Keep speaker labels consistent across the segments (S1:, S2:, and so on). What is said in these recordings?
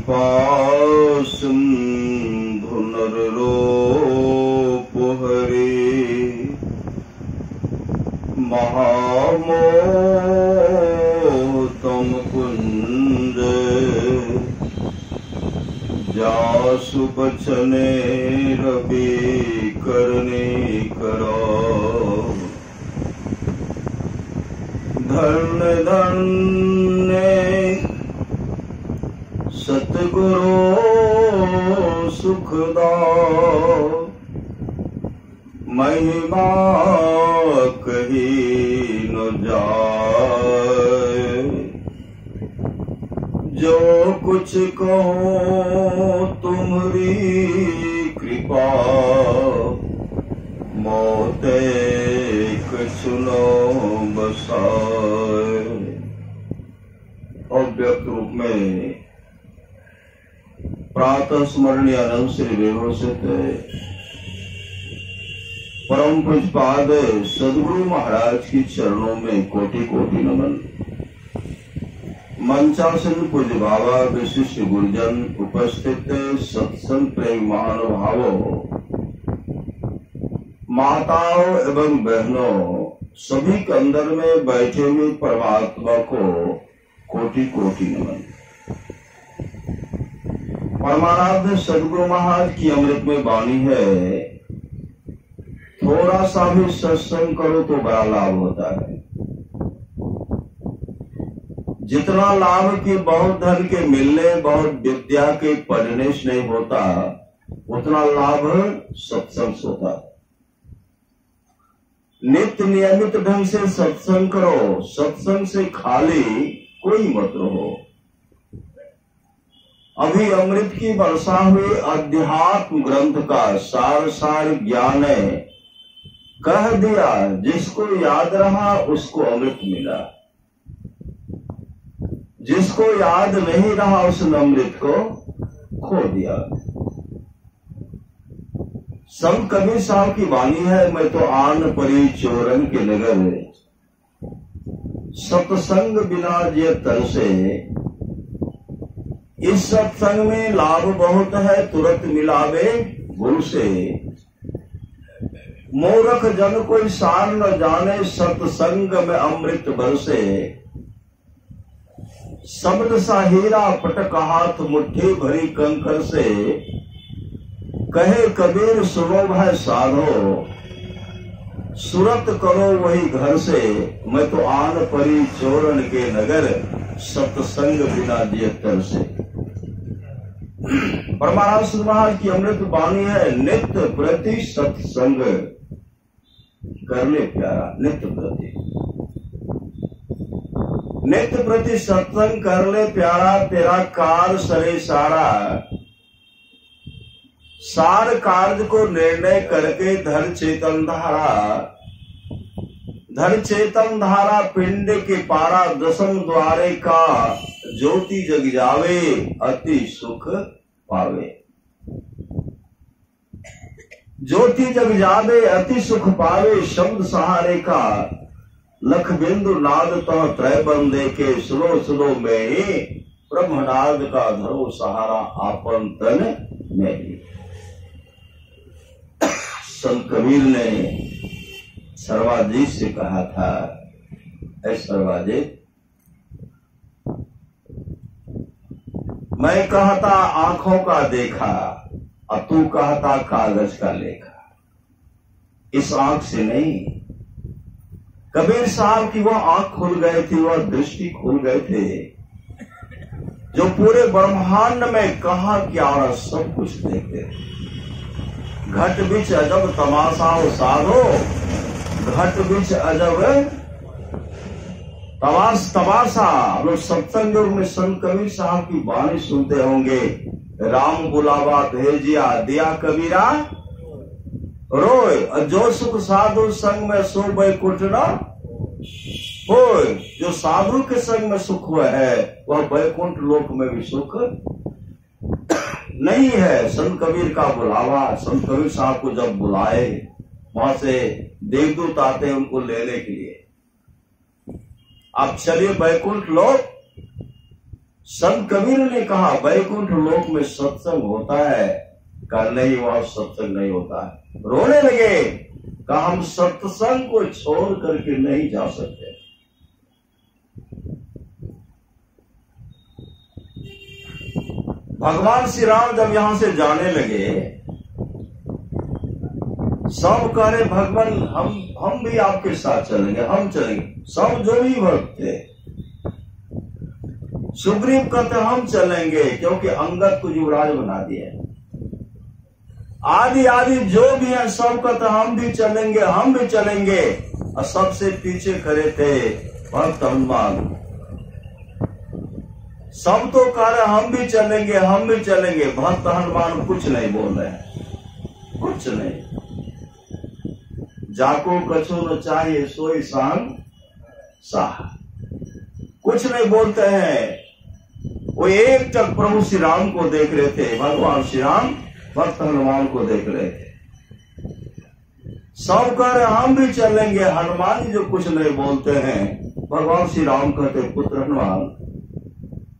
S1: कृपासिन्धु नररूप हरे महामोहतम कुंज जासु बचने रवि करने करो धन्य धन्य सतगुरु सुखदा महिमा कही न जाए जो कुछ कहो तुम्हारी कृपा मोते सुनो बसाए। अव्यक्त रूप में प्रातः स्मरणीय आनंद श्री विभूषित परम पूज्यपाद सद्गुरु महाराज की चरणों में कोटि कोटि नमन। मंचासन पूज्य बाबा विशिष्ट गुरुजन उपस्थित सत्संग प्रेम महानुभावों माताओं एवं बहनों सभी के अंदर में बैठे हुए परमात्मा को कोटि कोटि नमन। परमाराध्य सद्गुरु महाराज की अमृत में वाणी है, थोड़ा सा भी सत्संग करो तो बड़ा लाभ होता है। जितना लाभ कि बहुत धन के मिलने बहुत विद्या के पढ़ने से नहीं होता, उतना लाभ सत्संग से होता है। नित्य नियमित ढंग से सत्संग करो, सत्संग से खाली कोई मत रहो। अभी अमृत की वर्षा हुई अध्यात्म ग्रंथ का सार सार ज्ञान कह दिया, जिसको याद रहा उसको अमृत मिला, जिसको याद नहीं रहा उसने अमृत को खो दिया। संत कबीर साहब की वाणी है, मैं तो आन परी चोरन के नगर सत्संग बिना जे तरसे। इस सत्संग में लाभ बहुत है, तुरंत मिलावे गुरु से। मूर्ख जन कोई सार न जाने, सत्संग में अमृत बरसे। शब्द सा हीरा पटक हाथ मुट्ठी भरी कंकर से। कहे कबीर सुनो भाई साधो, सुरत करो वही घर से। मैं तो आन परी चोरन के नगर सत्संग बिना जियतर से। परमानंद महाराज की अमृत वाणी है, नित्य प्रति सत्संग करने प्यारा। नित्य प्रति सत्संग कर ले प्यारा, तेरा कार सरे सारा। सार कार्य को निर्णय करके धर चेतन धारा। धर चेतन धारा पिंड के पारा, दसम द्वारे का ज्योति जग जावे, अति सुख पावे। ज्योति जग जावे अति सुख पावे, शब्द सहारे का लख बिंदु नाद तो त्रय बंदे के। सुनो सुनो में ही ब्रह्मनाद का धरो सहारा, आपन तन में ही। संत कबीर ने सर्वाजीत से कहा था, ऐ सर्वाजीत, मैं कहता आंखों का देखा और तू कहता कागज का लेखा। इस आंख से नहीं, कबीर साहब की वह आंख खुल गए थी, वह दृष्टि खुल गए थे, जो पूरे ब्रह्मांड में कहा क्या सब कुछ देखते थे। घट बिच अजब तमाशा साधो, घट बिच अजब तमाशा। लोग सत्संग में संत कबीर साहब की वाणी सुनते होंगे। राम बुलावा भेजिया, दिया कबीरा रोय। जो सुख साधु संग में सो बैकुंठ न होय। जो साधु के संग में सुख हुआ है, वह बैकुंठ लोक में भी सुख नहीं है। संत कबीर का बुलावा, संत कबीर साहब को जब बुलाए, वहां से देवदूत आते उनको लेने के लिए। आप चलिए बैकुंठ लोक, संत कबीर ने कहा वैकुंठ लोक में सत्संग होता है, कहा नहीं वहां सत्संग नहीं होता है। रोने लगे, कहा हम सत्संग को छोड़ करके नहीं जा सकते। भगवान श्री राम जब यहां से जाने लगे, सब कह रहे भगवान हम भी आपके साथ चलेंगे, हम चलेंगे। सब जो भी भक्त थे, सुग्रीव कहते हम चलेंगे क्योंकि अंगद को युवराज बना दिया। आदि आदि जो भी है सब कहते हम भी चलेंगे, हम भी चलेंगे। और सबसे पीछे खड़े थे भक्त हनुमान। सब तो कह रहे हम भी चलेंगे, हम भी चलेंगे। भक्त हनुमान कुछ नहीं बोल रहे हैं, कुछ नहीं। जाको कछु न चाहिए सोई सांग साह, कुछ नहीं बोलते हैं। वो एक टक प्रभु श्री राम को देख रहे थे, भगवान श्री राम भक्त हनुमान को देख रहे थे। सब कह रहे हम भी चलेंगे, हनुमान जी जो कुछ नहीं बोलते हैं। भगवान श्री राम कहते पुत्र हनुमान,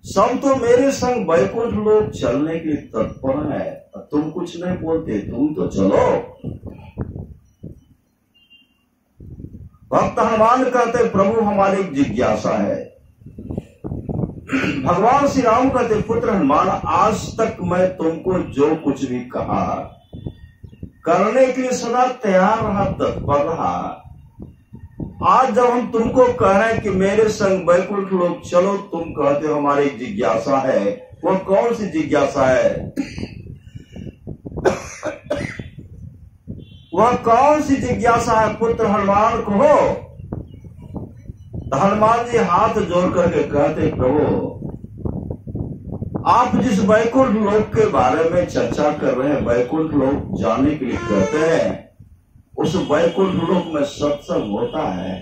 S1: सब तो मेरे संग वैकुंठ लोग चलने के लिए तत्पर है, तुम कुछ नहीं बोलते, तुम तो चलो। भक्त हनुमान कहते प्रभु हमारी जिज्ञासा है। भगवान श्री राम कहते पुत्र हनुमान, आज तक मैं तुमको जो कुछ भी कहा करने के लिए सदा तैयार रहा, तत्पर रहा। आज जब हम तुमको कह रहे हैं कि मेरे संग वैकुंठ लोग चलो, तुम कहते हो हमारी जिज्ञासा है। वो कौन सी जिज्ञासा है? वह कौन सी जिज्ञासा है पुत्र हनुमान को हो? हनुमान जी हाथ जोड़ करके कहते प्रभु आप जिस वैकुंठ लोक के बारे में चर्चा कर रहे हैं, वैकुंठ लोक जाने के लिए कहते हैं, उस वैकुंठ लोक में सत्संग होता है।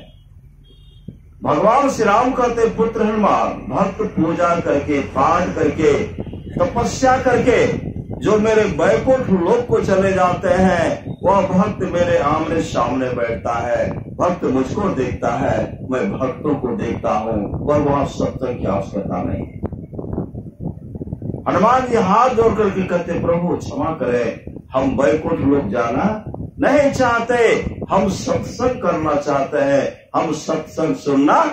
S1: भगवान श्री राम कहते पुत्र हनुमान, भक्त पूजा करके, पाठ करके, तपस्या करके जो मेरे वैकुंठ लोक को चले जाते हैं, वह भक्त मेरे आमने सामने बैठता है। भक्त मुझको देखता है, मैं भक्तों को देखता हूँ, और वहां सत्संग की आवश्यकता नहीं। हनुमान जी हाथ जोड़ करके कहते प्रभु क्षमा करें, हम वैकुंठ लोक जाना नहीं चाहते, हम सत्संग करना चाहते हैं, हम सत्संग सुनना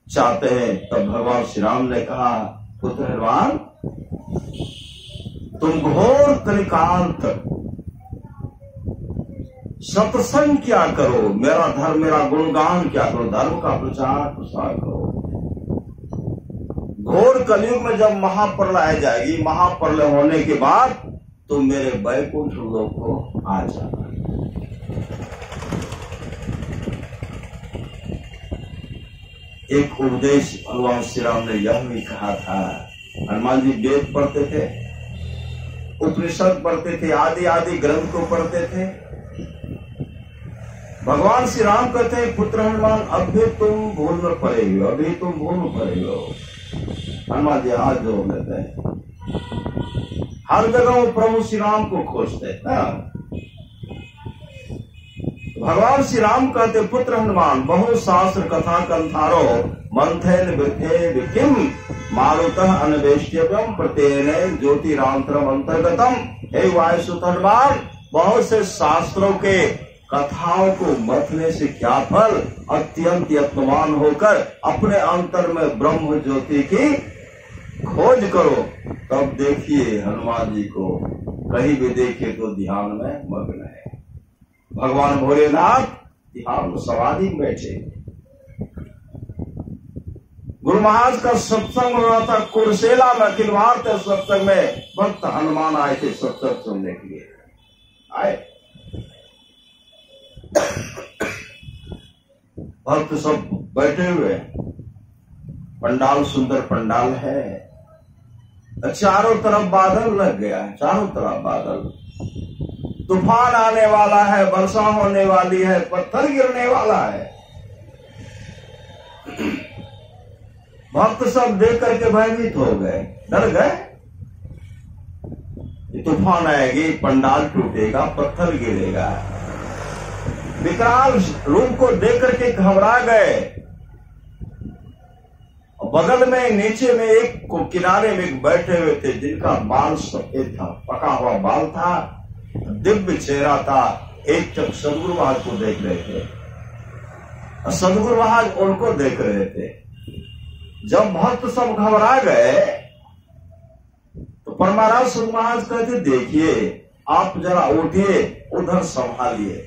S1: चाहते हैं। तब भगवान श्री राम ने कहा पुत्र हनुमान, तुम घोर कलिकाल तक सत्संग क्या करो, मेरा धर्म, मेरा गुणगान क्या करो, धर्म का प्रचार प्रसार करो। घोर कलयुग में जब महाप्रलय जाएगी, महाप्रलय होने के बाद तुम मेरे वैकुंठ लोक को आ जाना। एक उपदेश भगवान श्री राम ने यह भी कहा था। हनुमान जी वेद पढ़ते थे, उपनिषद पढ़ते थे, आदि आदि ग्रंथ को पढ़ते थे। भगवान श्री राम कहते हैं पुत्र हनुमान, अभी तुम भूल में पड़े हो, अभी तुम भूल में पड़े हो। हनुमान जी हाथ जोड़ लेते हैं, हर जगह वो प्रभु श्री राम को खोजते हैं। भगवान श्री राम कहते पुत्र हनुमान, बहु शास्त्र कथा कंथारो मंथेन वृद्धे विकिम मारुतः अन्वेष्यव्यम प्रत्येन ज्योतिरांतरम अंतर्गतम। हे वायुसुत हनुमान, बहुत से शास्त्रों के कथाओं को मथने से क्या फल, अत्यंत यत्नवान होकर अपने अंतर में ब्रह्म ज्योति की खोज करो। तब देखिए हनुमान जी को कहीं भी देखिए तो ध्यान में मग्न है। भगवान भोलेनाथ ध्यान में समाधि में बैठे। गुरु महाराज का सत्संग हो रहा था कुरसेला में, अखिल भारतीय सत्संग में भक्त हनुमान आए थे सत्संग सुनने के लिए। आए भक्त सब बैठे हुए, पंडाल सुंदर पंडाल है, चारों तरफ बादल लग गया है, चारों तरफ बादल। तूफान आने वाला है, वर्षा होने वाली है, पत्थर गिरने वाला है। भक्त सब देख करके भयभीत हो गए, डर गए। तूफान आएगी, पंडाल टूटेगा, पत्थर गिरेगा। विकराल रूप को देख करके घबरा गए। बगल में नीचे में एक को किनारे में एक बैठे हुए थे जिनका बाल सफेद था, पका हुआ बाल था, दिव्य चेहरा था। एक तक सदगुरु महाराज को देख रहे थे, सदगुरु महाराज उनको देख रहे थे। जब भक्त सब घबरा गए तो परमाराज सदगुरु महाराज कहते, देखिए आप जरा उठिए, उधर संभालिए।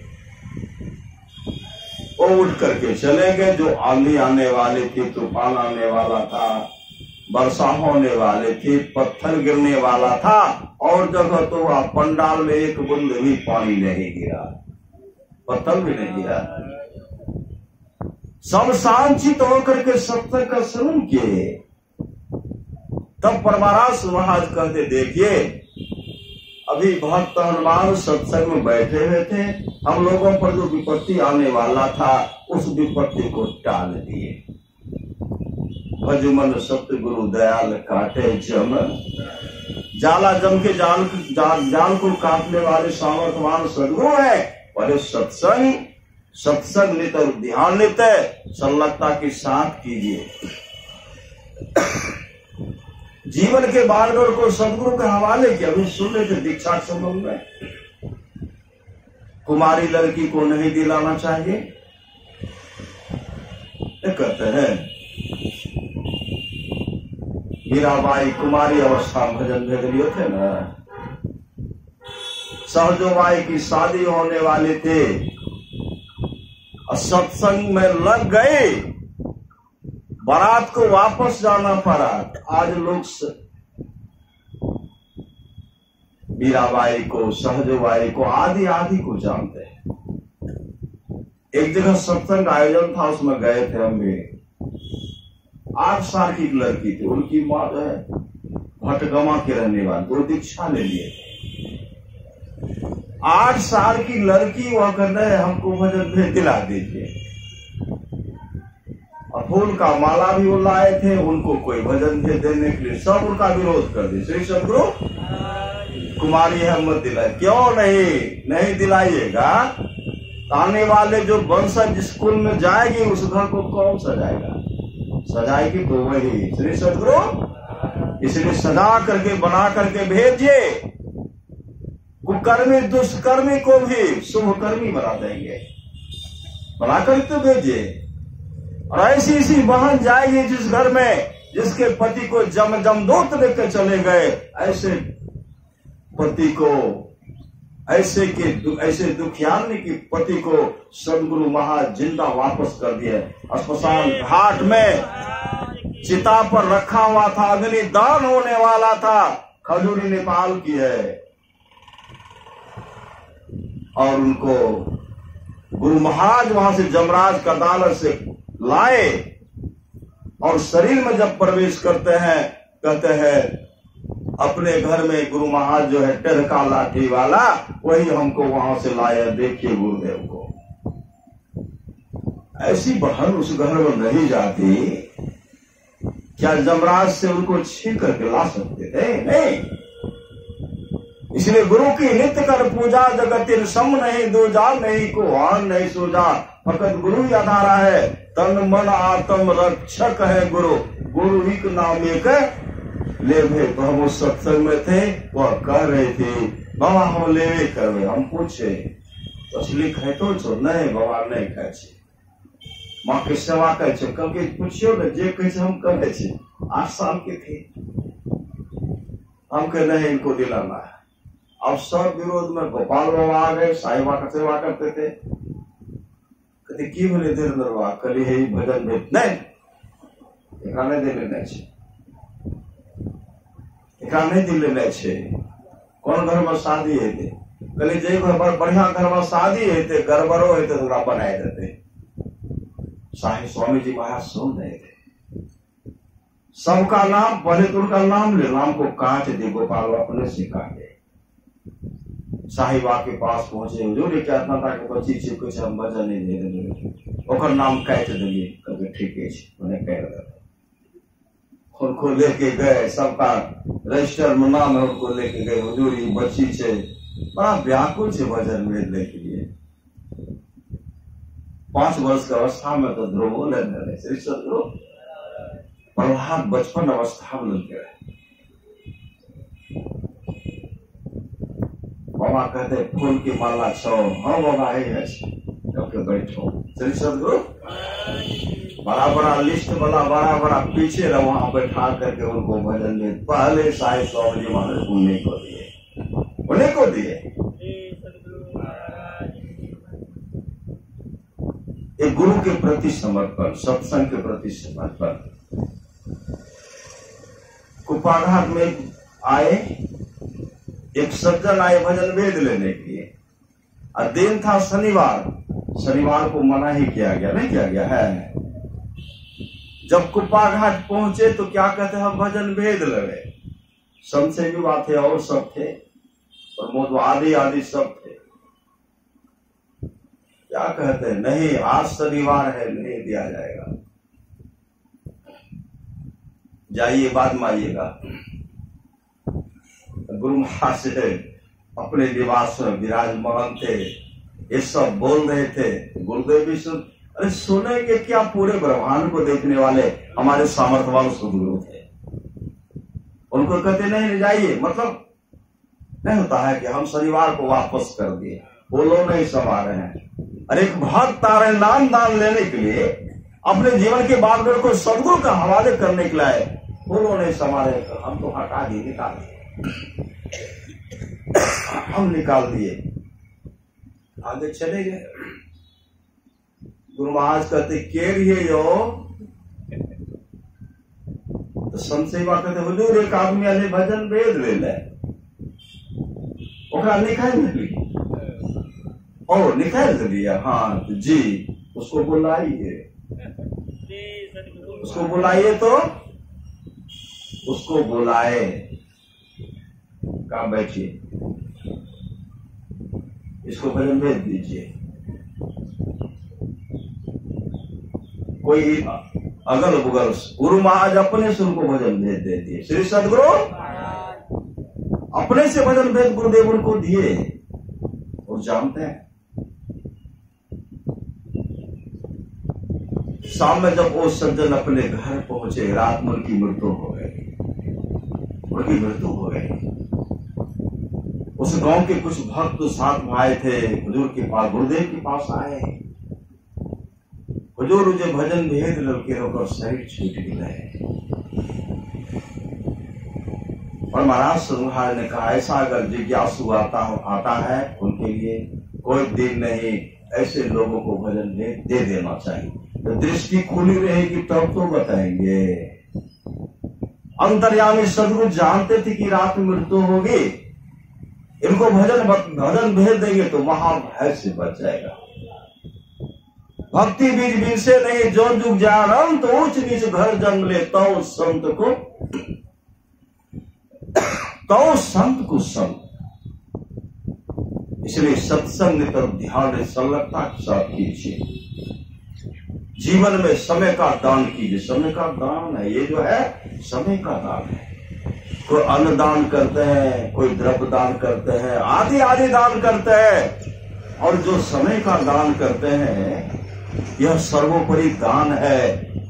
S1: वो उठ करके चले गए। जो आंधी आने वाली थी, तूफान आने वाला था, वर्षा होने वाली थी, पत्थर गिरने वाला था, और जगह तो वह पंडाल में एक बूंद भी पानी नहीं गिरा, पत्थर भी नहीं गिरा। सब शांतित होकर के सत्संग का श्रवण किए। तब परमाराज महाराज कहते, देखिए अभी भक्त हनुमान सत्संग में बैठे हुए थे, हम लोगों पर जो विपत्ति आने वाला था उस विपत्ति को टाल दिए। भजमन सत्य गुरु दयाल काटे जम, जाला जम के जाल को काटने वाले सामर्थ्यवान सदगुरु है। पर सत्संग नित और ध्यान नित संलग्नता के साथ कीजिए। जीवन के मार्ग को सदगुरु के हवाले किया। अभी सुन रहे थे दीक्षा के संबंध में, कुमारी लड़की को नहीं दिलाना चाहिए, कहते हैं मीराबाई कुमारी अवस्था में भजन भेज लिए थे ना, सहजोबाई की शादी होने वाली थी, सत्संग में लग गए, बारात को वापस जाना पड़ा। आज लोग मीराबाई को, सहजोबाई को, आदि आदि को जानते हैं। एक जगह सत्संग आयोजन था, उसमें गए थे हम भी। 8 साल की लड़की थी, उनकी माँ जो है भटगमा के रहने वाली, तो दीक्षा ले लिए। 8 साल की लड़की वह कर रहे, हमको भजन भेज दिला दीजिए। और फूल का माला भी वो लाए थे, उनको कोई भजन भेज देने के लिए सब उनका विरोध कर दिया। श्री सदगुरु कुमारी है मत दिलाए। क्यों नहीं दिलाइएगा? आने वाले जो वंशज स्कूल में जाएगी उस घर को कौन सजाएगा? सजाएगी तो वही श्री सदगुरु। इसलिए सजा करके बना करके भेजिए। कुकर्मी दुष्कर्मी को भी शुभकर्मी बना देंगे, बना कर तो भेजिए। और ऐसी बहन जाएगी जिस घर में जिसके पति को जमदूत लेकर चले गए, ऐसे पति को, ऐसे दुखियानी की पति को सदगुरु महाराज जिंदा वापस कर दिए। अस्पताल घाट में चिता पर रखा हुआ था, अग्नि दान होने वाला था। खजूरी नेपाल की है। और उनको गुरु महाराज वहां से जमराज का दालत से लाए और शरीर में जब प्रवेश करते हैं, कहते हैं अपने घर में गुरु महाराज जो है टेढ़का लाठी वाला, वही हमको वहां से लाया। देखिए गुरुदेव को। ऐसी बहन उस घर में नहीं जाती, क्या जमराज से उनको छीन करके ला सकते थे? नहीं। इसलिए गुरु की नित्य कर पूजा, जगतिन सम नहीं दूजा, नहीं को हान नहीं सूझा। फकत गुरु ही आधारा है, तन मन आत्म रक्षक है गुरु। गुरु एक नाम एक ले भे। तो हम उस सत्संग में थे, वह कह रहे थे बाबा हम लेवे करवे। हम पूछे तो असली कहतो छो? नहीं बाबा नहीं कहे छे। माँ के सेवा करे छे। कल के पूछियो ने जे कहे हम करे छे। 8 साल के थे हम कहे नहीं इनको दिलाना है। अब सब विरोध में गोपाल बाबा आ गए, साईं बाबा का सेवा करते थे। कहते की बोले धीरेन्द्र बाबा कल है भजन भेज नहीं दे लेना छे, नहीं दिल लेना छे। कौन घर में शादी है थे? कहले जे बढ़िया घर में शादी है थे, गड़बड़ो है तो बनाए देते। साईं स्वामी जी महाराज सुन रहे थे। सबका नाम पहले तो उनका नाम ले, नाम को काट दे। गोपाल अपने से काटे। साहिबा के पास पहुंचे, हुजूर क्या इतना था कि बच्ची से कुछ हम भजन नहीं दे देंगे, ओकर नाम काट देंगे। कभी ठीक है उन्हें कह रहा। उनको लेके गए, सबका रजिस्टर में नाम है, उनको लेके गए। हुजूर ये बच्ची से बड़ा व्याकुल से भजन भेजने के लिए। 5 वर्ष की अवस्था में तो ध्रुव लेने श्री सदगुरु प्रहलाद बचपन अवस्था में लग गया। बाबा कहते फूल की माला छो, हाँ बाबा है बैठो। श्री सदगुरु बड़ा बड़ा लिस्ट वाला बड़ा बड़ा पीछे रहो, वहां बैठा करके उनको भजन में पहले साहिब स्वामी जी महाराज उन्हीं को दिए, उन्हीं को दिए। एक गुरु के प्रति समर्पण, सत्संग के प्रति समर्पण। कुपाघाट में आए एक सज्जन आए भजन वेद लेने के लिए, और दिन था शनिवार, शनिवार को मना ही किया गया, नहीं किया गया है। जब कुपाघाट पहुंचे तो क्या कहते हैं, भजन वेद लगे। संशय युवा थे और सब थे, प्रमोद आदि आदि सब थे। क्या कहते हैं, नहीं आज शनिवार है, नहीं दिया जाएगा, जाइए बाद में आइएगा। गुरु महाराज से अपने निवास में विराजमान थे, ये सब बोल रहे थे। गुरुदेव भी सुन, अरे सुनेंगे क्या, पूरे ब्रह्मांड को देखने वाले हमारे सामर्थ्यवान सदगुरु थे। उनको कहते नहीं जाइए, मतलब नहीं होता है कि हम शनिवार को वापस कर दिए, वो लोग नहीं समा रहे हैं। अरे एक भक्त आ रहे नाम दान लेने के लिए, अपने जीवन के बागडोर को सदगुरु का हवाले करने के लिए, वो लोग नहीं समा रहे। हम तो हटा दिए, निकाल दिए, हम निकाल दिए, आगे चले गए। गुरु महाराज कहते के लिए यो, तो संसेवा कहते हुजूर एक आदमी आने भजन वेद ले ले, ओकरा निकाल ली, और निकाल दिया। हाँ तो जी उसको बुलाइए, उसको बुलाइए, तो उसको बुलाए, कहा बैठिए, इसको भजन भेज दीजिए। कोई अगल बगल, गुरु महाराज अपने से उनको भजन भेज दे दिए। श्री सदगुरु अपने से भजन भेज गुरुदेव उनको दिए। और जानते हैं शाम में जब वो सज्जन अपने घर पहुंचे, रात में उनकी मृत्यु हो गई, उनकी मृत्यु हो गई। उस गांव के कुछ भक्त साथ में आए थे, हुजूर के पास, गुरुदेव के पास आए। हुजूर मुझे भजन भेद लड़के होकर शरीर छूट गए। और महाराज सुधार ने कहा, ऐसा अगर जिज्ञासु आता है उनके लिए कोई दिन नहीं, ऐसे लोगों को भजन भेद दे देना चाहिए। तो दृष्टि खुली रहेगी तब तो बताएंगे। अंतर्यामी सदगुरु जानते थे कि रात में मृत्यु होगी, इनको भजन भेज देंगे तो महाभय से बच जाएगा। भक्ति बीज बीज से नहीं, जो जुग जान तो ऊंच नीच घर जन्म ले, तो संत को संत। इसलिए सत्संग पर ध्यान संलग्नता के साथ कीजिए। जीवन में समय का दान कीजिए। समय का दान है, ये जो है समय का दान है। कोई अन्न दान करते हैं, कोई द्रव्य दान करते हैं, आदि आदि दान करते हैं। और जो समय का दान करते हैं, यह सर्वोपरि दान है।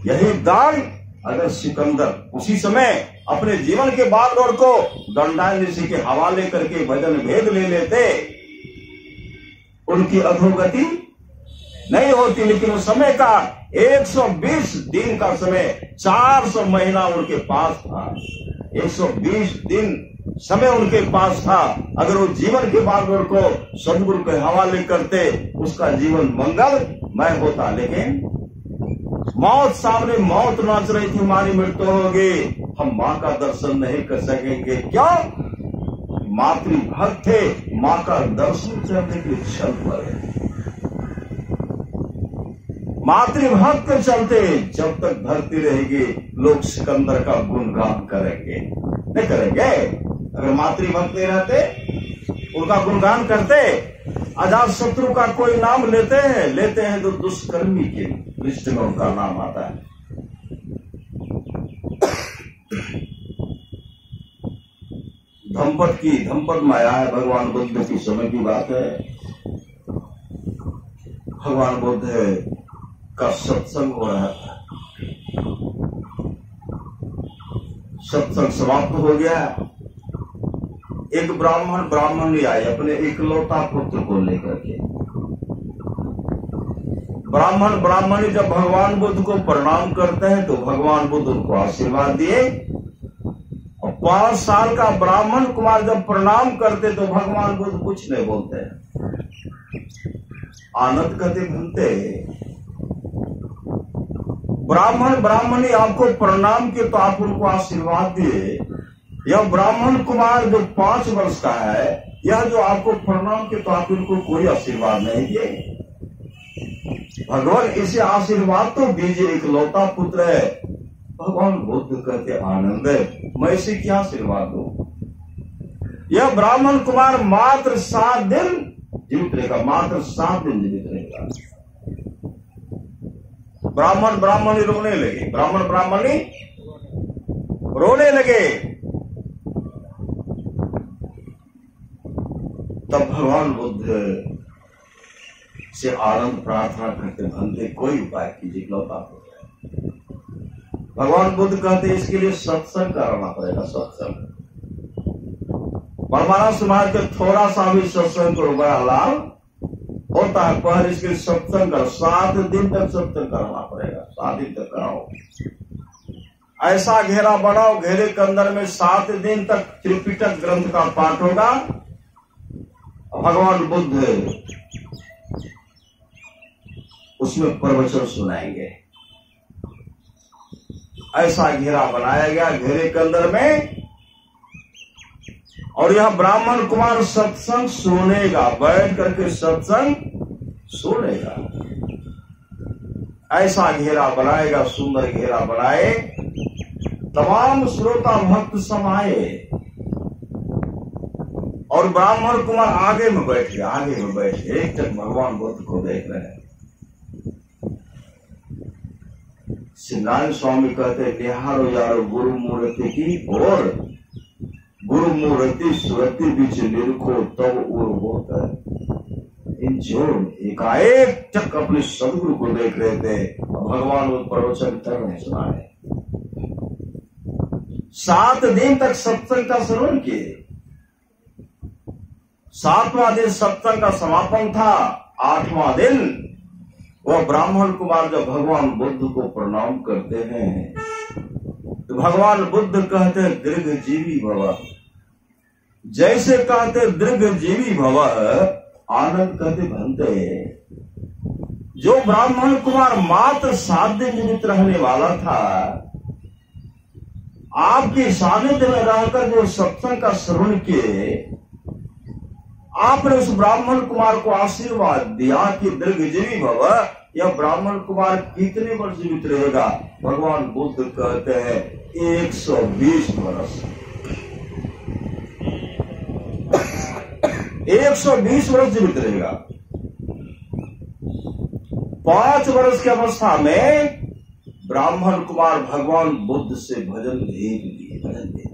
S1: यही दान अगर सिकंदर उसी समय अपने जीवन के बागडोर को दंडायन ऋषि के हवाले करके भजन भेद ले लेते, उनकी अधोगति नहीं होती। लेकिन उस समय का 120 दिन का समय, 400 महीना उनके पास था, 120 दिन समय उनके पास था। अगर वो जीवन के बागडोर को सदगुरु के हवाले करते, उसका जीवन मंगलमय होता। लेकिन मौत सामने, मौत नाच रही थी, हमारी मृत्यु होगी, हम माँ का दर्शन नहीं कर सकेंगे। क्यों? मातृभक्त थे, माँ का दर्शन करने के क्षण पर मातृभक्त के चलते जब तक धरती रहेगी, लोग सिकंदर का गुणगान करेंगे, नहीं करेंगे? अगर मातृभक्त नहीं रहते, उनका गुणगान करते, अजात शत्रु का कोई नाम लेते हैं तो दुष्कर्मी के लिस्ट में उनका नाम आता है। धम्पट में आया है, भगवान बुद्ध की समय की बात है। भगवान बुद्ध का सत्संग हो रहा था, सत्संग समाप्त हो गया। एक ब्राह्मणी आई अपने इकलौता पुत्र को लेकर के। ब्राह्मणी जब भगवान बुद्ध को प्रणाम करते हैं तो भगवान बुद्ध उनको आशीर्वाद दिए। और 5 साल का ब्राह्मण कुमार जब प्रणाम करते तो भगवान बुद्ध कुछ नहीं बोलते। आनंद कहते भनते ब्राह्मणी आपको प्रणाम किए तो आप उनको आशीर्वाद दिए। यह ब्राह्मण कुमार जो 5 वर्ष का है, यह जो आपको प्रणाम किए तो आप उनको कोई आशीर्वाद नहीं दिए। भगवान इसे आशीर्वाद तो दीजिए, इकलौता पुत्र है। भगवान बुद्ध कहते आनंद है, मैं इसे क्या आशीर्वाद दूं। यह ब्राह्मण कुमार मात्र 7 दिन जीवित रहेगा, मात्र 7 दिन जीवित रहेगा। ब्राह्मणी रोने लगे, ब्राह्मणी रोने लगे। तब भगवान बुद्ध से आनंद प्रार्थना करते बनते कोई उपाय कीजिए, इकलौता पुत्र। भगवान बुद्ध कहते इसके लिए सत्संग कराना पड़ेगा। सत्संग परमानंद समाज के थोड़ा सा भी सत्संग को बड़ा लाभ होता है, पर इसके लिए सत्संग कर 7 दिन तक सत्संग कराना पड़ेगा। 7 दिन तक कराओ, ऐसा घेरा बनाओ, घेरे के अंदर में 7 दिन तक त्रिपिटक ग्रंथ का पाठ होगा। भगवान बुद्ध उसमें प्रवचन सुनाएंगे। ऐसा घेरा बनाया गया, घेरे के अंदर में। और यह ब्राह्मण कुमार सत्संग सुनेगा, बैठ करके सत्संग सुनेगा। ऐसा घेरा बनाएगा, सुंदर घेरा बनाए, तमाम श्रोता भक्त समाये। और ब्राह्मण कुमार आगे में बैठ गया, आगे में बैठ गए, एक तक भगवान बुद्ध को देख रहे हैं। श्री नारायण स्वामी कहते निहारो यारो गुरु मूर्ति की, और गुरु मूर्ति सुरति बीच निरखो तब उर होता है। इन जो एकाएक तक अपने सदगुरु को देख रहे थे, भगवान वो प्रवचन कर रहे सुनाए। 7 दिन तक सत्संग का श्रवण किए। 7वां दिन सत्संग का समापन था। 8वां दिन वह ब्राह्मण कुमार जब भगवान बुद्ध को प्रणाम करते हैं तो भगवान बुद्ध कहते हैं दीर्घजीवी भव। जैसे कहते दीर्घजीवी भव, आनंद कहते भनते। जो ब्राह्मण कुमार मात्र 7 दिन जीवित रहने वाला था, आपके सानिध्य में रहकर जो सत्संग का श्रवण किए, आपने उस ब्राह्मण कुमार को आशीर्वाद दिया कि दीर्घजीवी भव। यह ब्राह्मण कुमार कितने वर्ष जीवित रहेगा? भगवान बुद्ध कहते हैं 120 वर्ष। 120 वर्ष जीवित रहेगा। 5 वर्ष की अवस्था में ब्राह्मण कुमार भगवान बुद्ध से भजन भेद दिए, भजन भेद।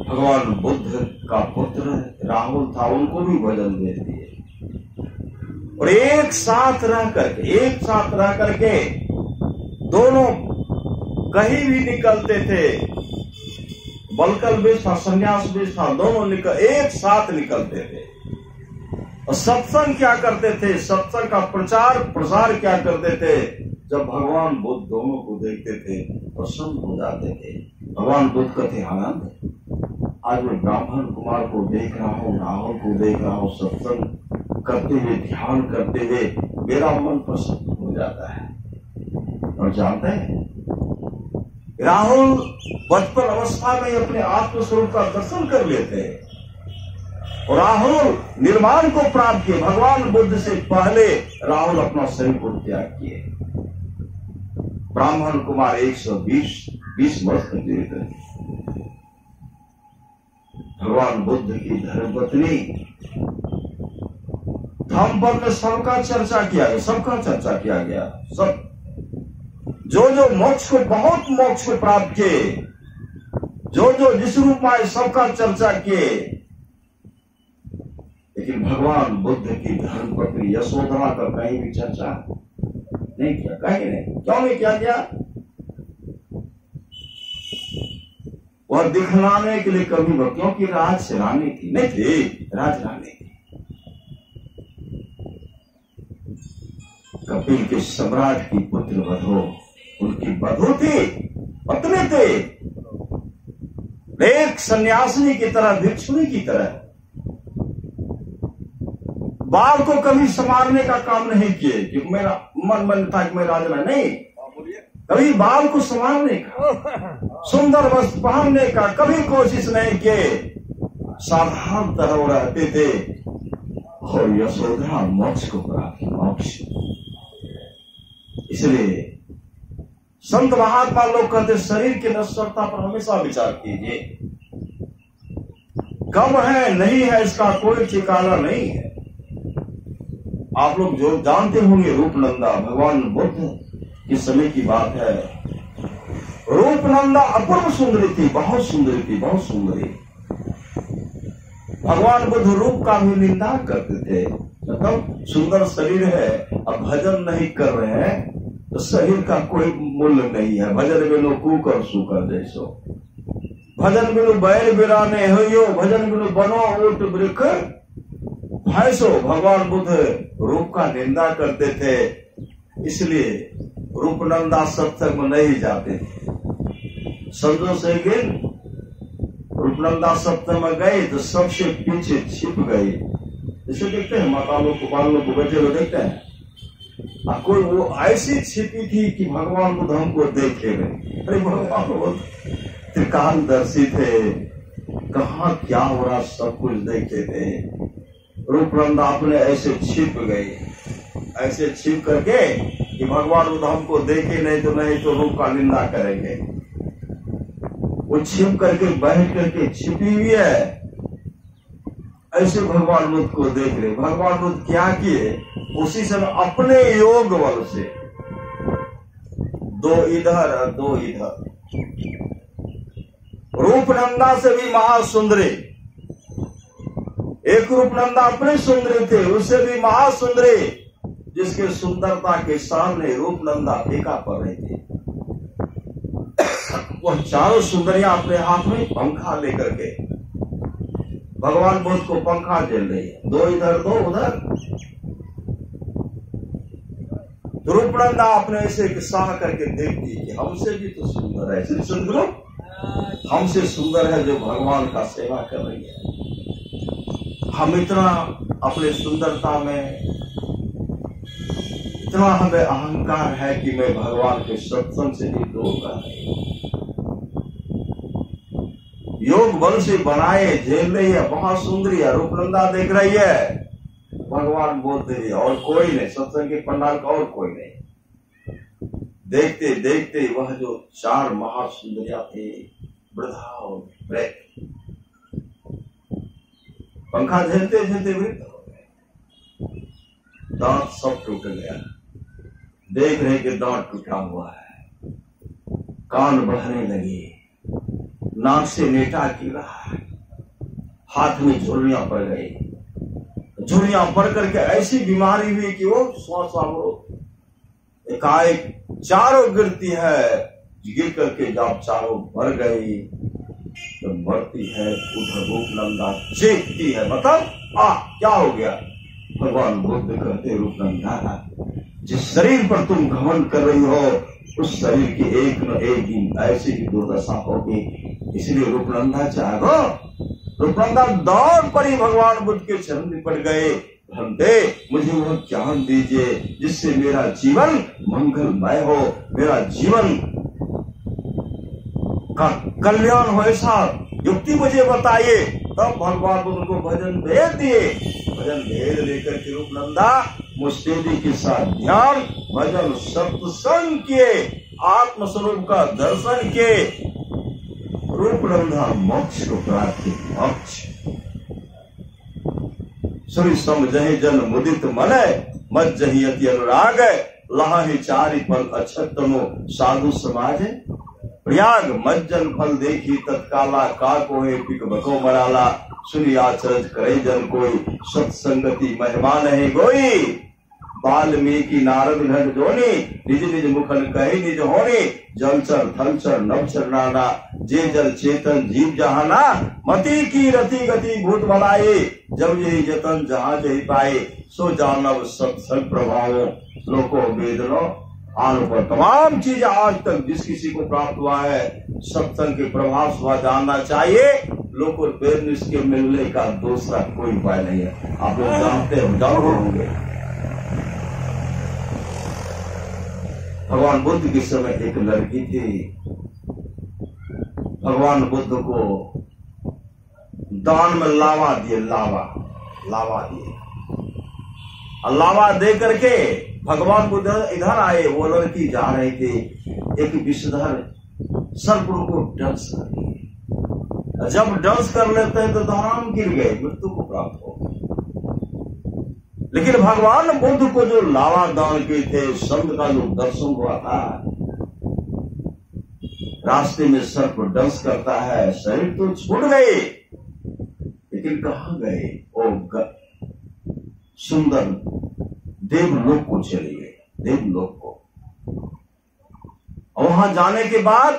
S1: भगवान बुद्ध का पुत्र राहुल था, उनको भी भजन भेद दिए। और एक साथ रह करके दोनों कहीं भी निकलते थे। बलकल वेश था, संन्यास वेश था, दोनों एक साथ निकलते थे। और सत्संग क्या करते थे? सत्संग का प्रचार प्रसार क्या करते थे? जब भगवान बुद्ध दोनों को देखते थे प्रसन्न हो जाते थे। भगवान बुद्ध कहते आनंद, आज मैं ब्राह्मण कुमार को देख रहा हूँ, राहुल को देख रहा हूँ, सत्संग करते हुए, ध्यान करते हुए मेरा मन प्रसन्न हो जाता है। और जानते हैं राहुल बचपन अवस्था में अपने आत्मस्वरूप का दर्शन कर लेते हैं। और राहुल निर्माण को प्राप्त किए। भगवान बुद्ध से पहले राहुल अपना शरीर को त्याग किए। ब्राह्मण कुमार 120 वर्ष तक जीवित रहे। भगवान बुद्ध की धर्मपत्नी धम्मपद में सबका चर्चा किया गया, सबका चर्चा किया गया। सब जो मोक्ष को प्राप्त किए, जो जिस रूप में आए, सबका चर्चा किए। लेकिन भगवान बुद्ध की धर्मपत्नी यशोधरा का कहीं भी चर्चा नहीं किया, कहीं नहीं। क्यों नहीं किया? वह दिखलाने के लिए कभी क्योंकि राज रानी थी, नहीं थी, राज रानी थी। कपिल के सम्राट की पुत्र वधो, उनकी वधू थी, पत्नी थे, एक सन्यासिनी की तरह, भिक्षुणी की तरह। बाल को कभी संवारने का काम नहीं किए कि मेरा मन था कि मैं राजा, नहीं, कभी बाल को संवारने का, सुंदर वस्त्र पहनने का कभी कोशिश नहीं किए। साधारण तरह रहते थे और यशोधरा मोक्ष को प्राप्त, मोक्ष। इसलिए संत महात्मा लोग कहते शरीर की नश्वरता पर हमेशा विचार कीजिए। कब है नहीं है इसका कोई ठिकाना नहीं है। आप लोग जो जानते होंगे रूपनंदा, भगवान बुद्ध के समय की बात है। रूपनंदा अपूर्व सुंदरी थी, बहुत सुंदरी थी, बहुत सुंदरी। भगवान बुद्ध रूप का भी निंदा करते थे। मतलब सुंदर शरीर है, अब भजन नहीं कर रहे हैं तो शरीर का कोई मूल्य नहीं है। भजन बिनु कुकर सुकर जैसो, भजन बिनु बैल बिराने हो, भजन बिनु बनो ऊट वृक्ष भैंसो। भगवान बुद्ध रूप का निंदा करते थे, इसलिए रूपनंदा सत्संग में नहीं जाते थे। संजो से रूपनंदा सत्संग में गए तो सबसे पीछे छिप गए। जैसे देखते हैं माता लोग, गोपाल लोग बच्चे लोग देखते हैं, कोई वो ऐसी छिपी थी कि भगवान बुद्ध हमको देखे नहीं। अरे भगवान बुद्ध त्रिकालदर्शी थे, कहाँ क्या हो रहा सब कुछ देखे थे। रूपनंदा अपने ऐसे छिप गई, ऐसे छिप करके कि भगवान बुद्ध हमको देखे नहीं तो रूप का निंदा करेंगे। वो छिप करके बैठ करके छिपी हुई है, ऐसे भगवान बुद्ध को देख रहे। भगवान बुद्ध क्या किए, उसी समय अपने योग बल से दो इधर और दो इधर, रूपनंदा से भी महासुंदरी, एक रूपनंदा अपने सुंदरी थे, उससे भी महासुंदरी, जिसके सुंदरता के सामने रूपनंदा फीका पड़ रही थी। वह चारों सुंदरियां अपने हाथ में पंखा लेकर के भगवान बुद्ध को पंखा झेल रही है, दो इधर दो उधर। रूपनंदा अपने ऐसे साह करके देखती कि हमसे भी तो सुंदर है, श्री सुंदर हमसे सुंदर है जो भगवान का सेवा कर रही है। हम इतना अपने सुंदरता में इतना हमें अहंकार है कि मैं भगवान के सत्संग से भी दूर कर रही हूं। योग बल से बनाए झेल रही है, बहुत सुंदरी है। रूपनंदा देख रही है, भगवान बुद्ध ही और कोई नहीं, सत्संग के पंडाल का और कोई नहीं। देखते देखते वह जो चार महासुंदरियां थे, वृद्धा और वृद्ध, पंखा झेलते झेलते वृद्ध हो गए, दांत सब टूट गया। देख रहे कि दांत टूटा हुआ है, कान बहने लगे, नाक से नेटा गिरा, हाथ में झुर्रियां पड़ गई। झुर्रियां पड़ करके ऐसी बीमारी हुई कि वो श्वास एकाएक चारों गिरती है। गिर करके जब चारों मर गई तो मरती है, उधर रूपनंदा चीखती है, मतलब क्या हो गया। भगवान बुद्ध कहते, रूपनंदा जिस शरीर पर तुम घमंड कर रही हो उस शरीर की एक न एक दिन ऐसी ही दुर्दशा होगी, इसलिए रूपनंदा जागो। रूपनंदा दौड़ पड़ी, भगवान बुद्ध के चरण में पड़ गए। भंते मुझे वह ज्ञान दीजिए जिससे मेरा जीवन मंगलमय हो, मेरा जीवन का कल्याण हो, ऐसा युक्ति मुझे बताइए। तब भगवान बुद्ध को भजन भेद दिए। भजन भेद लेकर के रूपनंदा मुस्तैदी के साथ ध्यान भजन सत्संग किए, आत्मस्वरूप का दर्शन किए। रूपनंदा मोक्ष को प्राप्त, मोक्ष। सुनि समझहि जन मुदित मनै, मज्जहि अति अनुराग, लहाहि चारि फल अक्षतमो साधु समाज। प्रयाग मज्जन फल देखी तत्काला, का कोहे पिक बको मराला। सुनि आचरज करे जन कोई, सत्संगति महिमा नहीं गोई। वाल्मीकि नारद घट जोनी, निज निज मुखन कहे निज होनी, जलचर थलचर नवचर नाना, जे जल चेतन जीव जहाना, मति की रति गति भूत भलाए, जब यही जतन जहाँ जही पाए, सो जानव सत्संग प्रभाव, लोको वेदनो आन पर। तमाम चीज आज तक जिस किसी को प्राप्त हुआ है, सत्संग के प्रभाव से जानना चाहिए। लोको वेद इसके मिलने का दूसरा कोई उपाय नहीं है। आप लोग जानते हो, जानते होंगे, भगवान बुद्ध के समय एक लड़की थी, भगवान बुद्ध को दान में लावा दिए, लावा दिए, और लावा दे करके भगवान बुद्ध इधर आए। वो लड़की जा रही थी, एक विषधर सर्प को डंस कर दिए। जब डंस कर लेते हैं तो धराम गिर गए, मृत्यु को प्राप्त हो गए। लेकिन भगवान बुद्ध को जो लावा दान किए थे, संत का जो दर्शन हुआ था, रास्ते में सर्प डंस करता है, शरीर तो छूट गए, लेकिन कहां गए? वो सुंदर देवलोक को चले गए, देवलोक को। और वहां जाने के बाद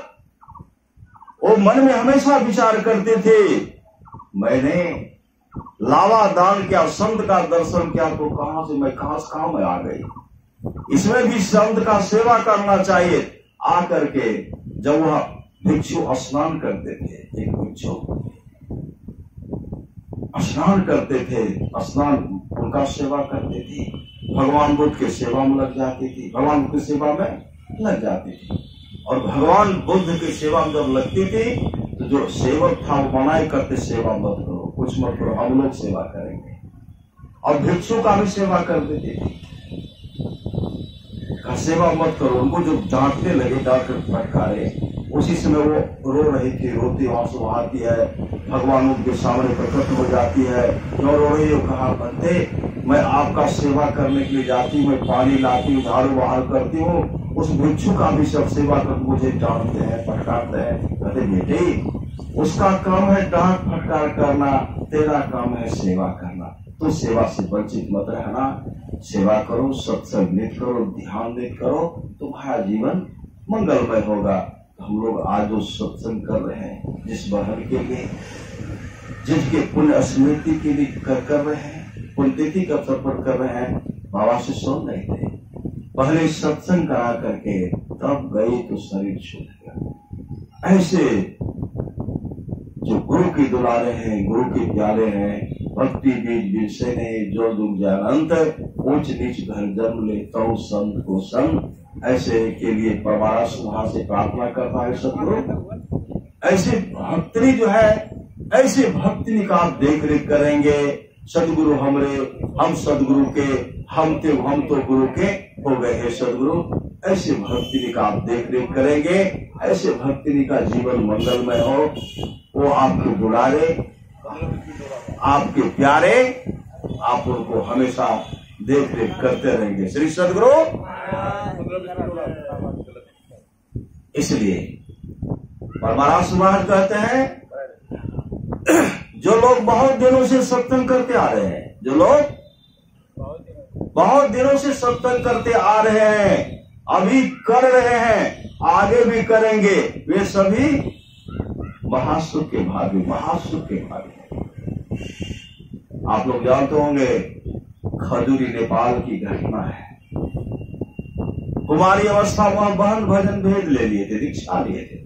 S1: वो मन में हमेशा विचार करते थे, मैंने लावा दान किया, संत का दर्शन किया, तो कहां में आ गई। इसमें भी संत का सेवा करना चाहिए। आकर के जब वह भिक्षु स्नान करते थे, एक भिक्षु स्नान करते थे, स्नान उनका सेवा करते थे, भगवान बुद्ध के सेवा में लग जाती थी, भगवान बुद्ध की सेवा में लग जाती थी। और भगवान बुद्ध की सेवा में जब लगती थी तो जो सेवक था वो मनाई करते, सेवा मत करो, कुछ मत करो, हम लोग सेवा करेंगे। और भिक्षु का भी सेवा कर देते थे, सेवा मत करो। उनको जो डांटने लगे, डांटकर फटकारे, उसी समय वो रो रही थी, रोती आंसू बहाती है, भगवान उनके सामने प्रकट हो जाती है। जो रो रही हो, कहा बनते, मैं आपका सेवा करने के लिए जाती हूँ, मैं पानी लाती हूँ, झाड़ू बहार करती हूँ। उस भिक्षु का भी सब सेवा कर मुझे डांटते हैं, फटकारते हैं। कहते बेटे, उसका काम है डांट फटकार करना, तेरा काम है सेवा करना। तो सेवा से वंचित मत रहना, सेवा करो, सत्संग नित करो, ध्यान नित करो, तुम्हारा जीवन मंगलमय होगा। हम लोग आज जो सत्संग कर रहे हैं, जिस बहन के लिए, जिसके पुण्य स्मृति के लिए कर रहे हैं, पुण्यतिथि का सफर कर रहे हैं, बाबा से सुन नहीं थे, पहले सत्संग करा करके तब गए तो शरीर छूट गया। ऐसे जो गुरु के दुलारे हैं, गुरु के प्यारे हैं, भक्ति बीज बिरसे नहीं, जो दुख जानंत, ऊंच नीच घर जन्म ले तो संत को संग। ऐसे के लिए परमारा सुहा से प्रार्थना करता है सतगुरु। ऐसे भक्ति जो है, ऐसे भक्ति का आप देख रेख करेंगे। सदगुरु हमरे, हम सदगुरु के, हम तो गुरु के हो गए हैं सदगुरु। ऐसे भक्ति का आप देख रेख करेंगे, ऐसे भक्ति का जीवन मंगलमय हो। वो आपके दुलारे, आपके प्यारे, आप उनको हमेशा देख रेख करते रहेंगे, श्री सदगुरु। इसलिए परमारास महाराज कहते हैं, जो लोग बहुत दिनों से सत्संग करते आ रहे हैं, जो लोग बहुत दिनों से सत्संग करते आ रहे हैं, अभी कर रहे हैं, आगे भी करेंगे, वे सभी महासुख के भागी, महासुख के भागी। आप लोग जानते होंगे, खजूरी नेपाल की घटना है। कुमारी अवस्था में बहन भजन भेद ले लिए थे, दीक्षा लिए थे,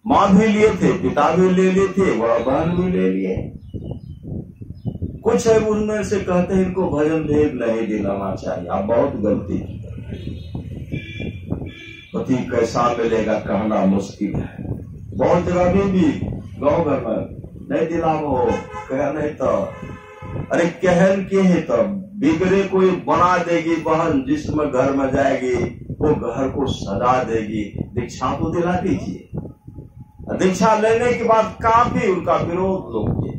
S1: मां भी लिए थे, पिता भी ले लिए थे, बड़ा बहन भी ले लिए। कुछ है उनमें से कहते हैं इनको भजन भेद नहीं दिलाना चाहिए, आप बहुत गलती की। पति कैसा मिलेगा कहना मुश्किल है। बहुत जगह में भी गाँव घर में नहीं दिलाओ, कह नहीं तो अरे कहन के है, तब बिगड़े कोई बना देगी बहन, जिसमें घर में जाएगी वो घर को सजा देगी। दीक्षा तो दिला दीजिए। दीक्षा लेने के बाद काफी उनका विरोध लोग किए।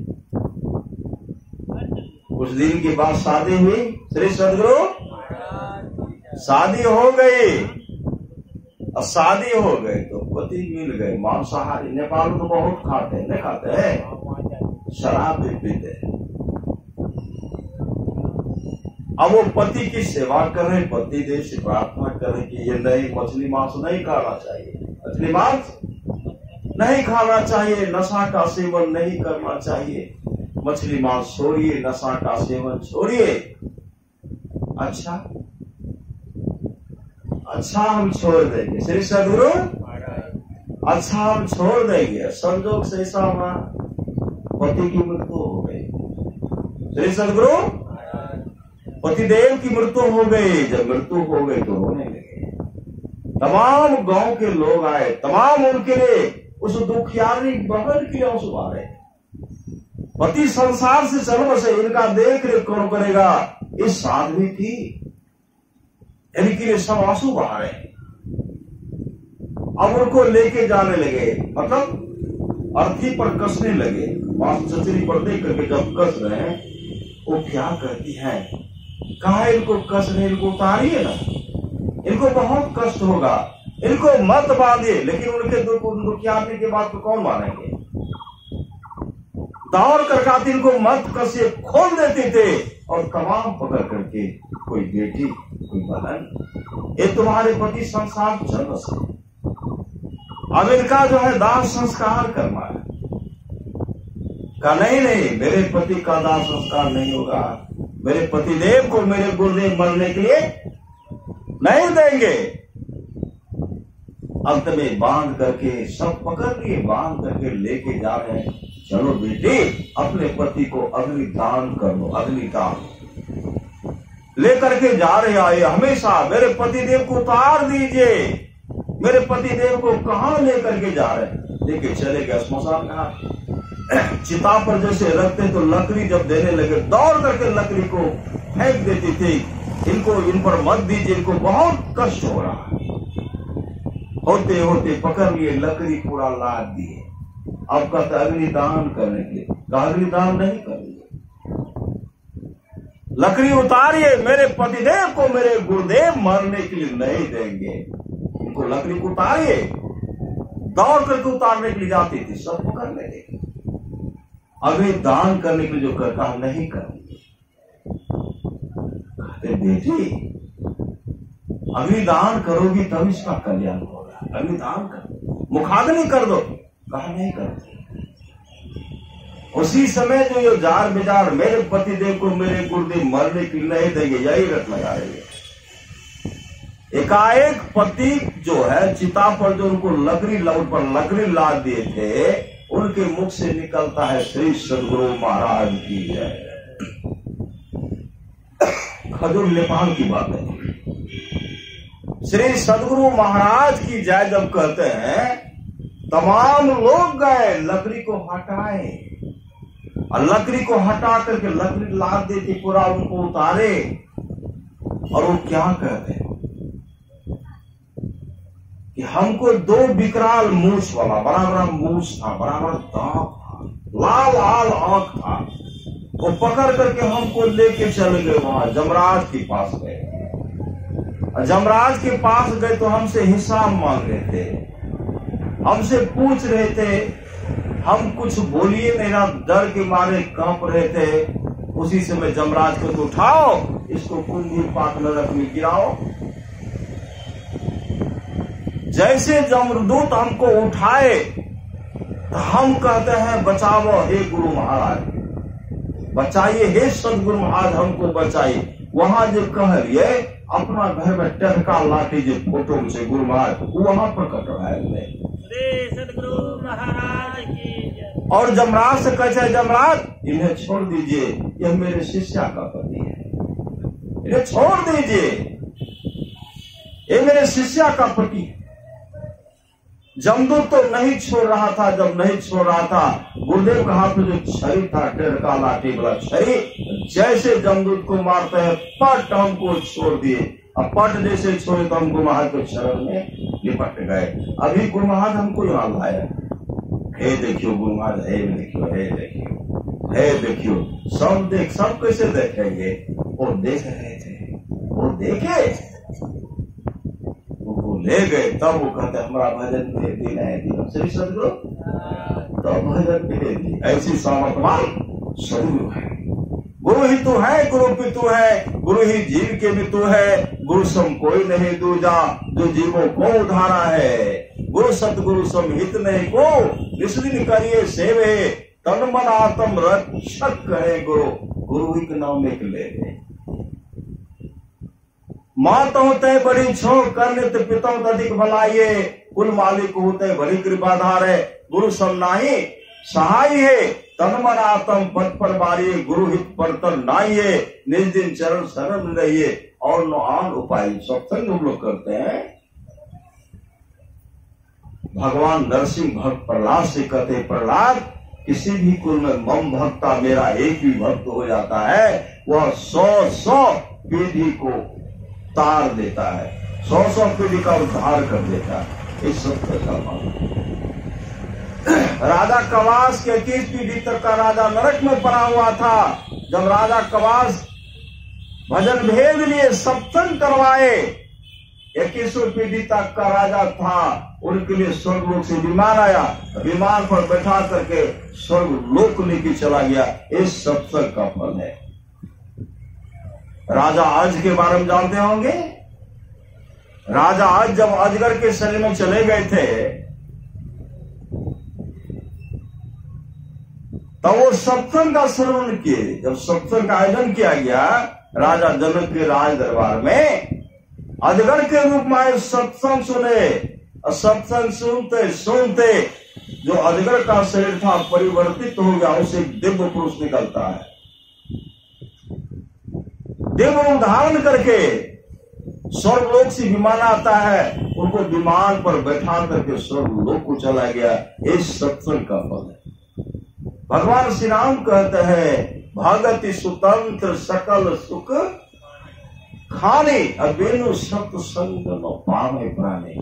S1: कुछ दिन के बाद शादी हुई, श्री सदगुरु, शादी हो गई। और शादी हो गई तो पति मिल गए मांसाहारी। नेपाल में तो बहुत खाते हैं, नहीं खाते हैं, शराब भी पीते हैं। अब वो पति की सेवा कर रहे, पति देव से प्रार्थना कर रहे कि ये नहीं, मछली मांस नहीं खाना चाहिए, मछली मांस नहीं खाना चाहिए, नशा का सेवन नहीं करना चाहिए, मछली मांस छोड़िए, नशा का सेवन छोड़िए। अच्छा हम छोड़ देंगे श्री सदगुरु, अच्छा हम छोड़ देंगे। संजोग से ऐसा हुआ, पति की मृत्यु हो गई। श्री सदगुरु, पतिदेव की मृत्यु हो गई। जब मृत्यु हो गई तो रोने लगे। तमाम गांव के लोग आए, तमाम उनके लिए उस दुखियारी बहन के लिए आंसू आ रहे। पति संसार से चल बसे, इनका देख रेख कौन करेगा? इस साध्वी की इनके लिए सब आंसू बहा रहे। अब उनको लेके जाने लगे, मतलब अर्थी पर कसने लगे। चचरी पर देख करके जब कस रहे हैं, वो क्या करती है, कहा इनको कस रहे, इनको उतारिए ना, इनको बहुत कष्ट होगा, इनको मत बांधिए। लेकिन उनके दुखियारने के बाद तो कौन मानेंगे? दौड़ कर खाती इनको मत कसिए खोल देते थे और कमाम पकड़ करके, कोई बेटी कोई बहन, ये तुम्हारे पति संसार चल बसे, अब इनका जो है दाह संस्कार करना है। कहा नहीं, मेरे पति का दाह संस्कार नहीं होगा, मेरे पतिदेव को मेरे गुरुदेव मरने के लिए नहीं देंगे। अंत में बांध करके सब पकड़ लिए, बांध करके लेके जा रहे हैं। चलो बेटी, अपने पति को अग्निदान कर लो, अग्निदान लेकर के जा रहे आए। हमेशा मेरे पतिदेव को उतार दीजिए, मेरे पतिदेव को कहां लेकर के जा रहे हैं? लेके चले गए श्मशान घाट। चिता पर जैसे रखते तो लकड़ी जब देने लगे, दौड़ करके लकड़ी को फेंक देती थी। इनको इन पर मत दीजिए, इनको बहुत कष्ट हो रहा है। होते होते पकड़ लिए, लकड़ी पूरा लाद दिए। अब कहते अग्निदान करने के लिए, अग्निदान नहीं करेंगे, लकड़ी उतारिए, मेरे पतिदेव को मेरे गुरुदेव मरने के लिए नहीं देंगे। इनको लकड़ी को उतारिए। दौड़ करके उतारने के लिए जाती थी, सब पकड़ लेते। अग्निदान करने के लिए जो कहा नहीं करेंगे। कहते बेटी, अग्निदान करोगी तब इसका कल्याण होगा, अग्निदान करो, मुखाग्नि कर दो। कहा नहीं करते। उसी समय जो ये जार बिजार, मेरे पतिदेव को मेरे गुरुदेव मरने के लिए नहीं देंगे, यही रट लगा रही है। एकाएक पति जो है चिता पर जो उनको लकड़ी लाद दिए थे, उनके मुख से निकलता है श्री सदगुरु महाराज की जय। खजूर नेपाल की बात है। श्री सदगुरु महाराज की जय जब कहते हैं, तमाम लोग गए, लकड़ी को हटाए, और लकड़ी को हटा करके लकड़ी लाद देती, पूरा उनको उतारे। और वो क्या कहते हैं कि हमको दो विकराल मूछ वाला, बड़ा बड़ा मूछ था, बड़ा बड़ा दांत था, लाल लाल आंख था, वो पकड़ करके हमको लेके चले गए वहां जमराज के पास गए। जमराज के पास गए तो हमसे हिसाब मांग रहे थे, हमसे पूछ रहे थे। हम कुछ बोलिए नहीं ना, डर के मारे कांप रहे थे। उसी समय जमराज को तो उठाओ, इसको कुंडी पाक नरक में गिराओ। जैसे जमदूत हमको उठाए तो हम कहते हैं बचाओ हे गुरु महाराज, बचाइए हे सदगुरु महाराज, हमको बचाइए। वहां जो कह रही है, अपना घर में टहका लाठी जो फोटो से गुरु महाराज वहां प्रकट है
S2: सदगुरु महाराज की जय।
S1: और जमराज से कहते, जमराज इन्हें छोड़ दीजिए, यह मेरे शिष्या का पति है, इन्हें छोड़ दीजिए, ये मेरे शिष्या का पति है। जमदूत तो नहीं छोड़ रहा था। जब नहीं छोड़ रहा था, गुरुदेव का हाथ में जो छड़ी था, टेढ़का लाठी वाला छड़ी, जैसे जमदूत को मारते हैं, पट हमको छोड़ दिए। अब पट जैसे छोड़े तो हम गुरु महाराज के शरण में लिपट गए। अभी गुरु महाराज हमको यहाँ लाया, हे देखियो गुरु महाराज, हे देखियो, हे देखियो, हे देखियो। सब कैसे देखेंगे? वो देख रहे थे, वो देखे, ले गए। तब वो कहते हमारा भजन दे दिया श्री सदगुरु, तो भजन दे दी। ऐसी सामर्थवान सदगुरु है, वो गुरु ही तू है, गुरु भी तू है, गुरु ही जीव के भी तू है। गुरु सम कोई नहीं दूजा, जो जीवों को उधारा है। गुरु सतगुरु सम हित नहीं को, निस्दिन करिए सेवे। तन मन आत्म रक्षक कहे गुरु, गुरु ही के नाम एक ले गए। मात होते बड़ी छो, कर्णित पिता अधिक भलाइए। कुल मालिक होते बड़ी कृपाधार है, गुरु सम नाही सहाय है। तन मन आत्म पद पर बारिये, गुरु हित पर तन नाइये। निज दिन चरण शरण रहिए, और न आन उपाय। सत्संग हम लोग करते हैं। भगवान नरसिंह भक्त प्रहलाद से कहते, प्रहलाद किसी भी कुल में मम भक्ता, मेरा एक भी भक्त हो जाता है, वह 100 पीढ़ी को तार देता है, 100 पीढ़ी का उद्धार कर देता है। इस सत्य का मान। राजा कवास के 21 पीढ़ी तक का राजा नरक में पड़ा हुआ था। जब राजा कवास भजन भेद लिए सत्संग करवाए, 21वीं पीढ़ी तक का राजा था, उनके लिए स्वर्गलोक से विमान आया, विमान पर बैठा करके स्वर्गलोक लेके चला गया। इस सत्संग का फल है। राजा आज के बारे में जानते होंगे। राजा आज जब अजगर के शरीर में चले गए थे, तो वो सत्संग का श्रवण किए। जब सत्संग का आयोजन किया गया राजा जनक के राज दरबार में, अजगर के रूप में आए, सत्संग सुने। और सत्संग सुनते सुनते जो अजगर का शरीर था परिवर्तित हो गया, उसे दिव्य पुरुष निकलता है। दिव्य रूप धारण करके स्वर्गलोक से विमान आता है, उनको विमान पर बैठा करके स्वर्गलोक को चला गया। इस सत्संग का फल है। भगवान श्री राम कहते हैं, भगति सुतंत्र सकल सुख खाने, अबेनु सत्संग न पावे प्राणे।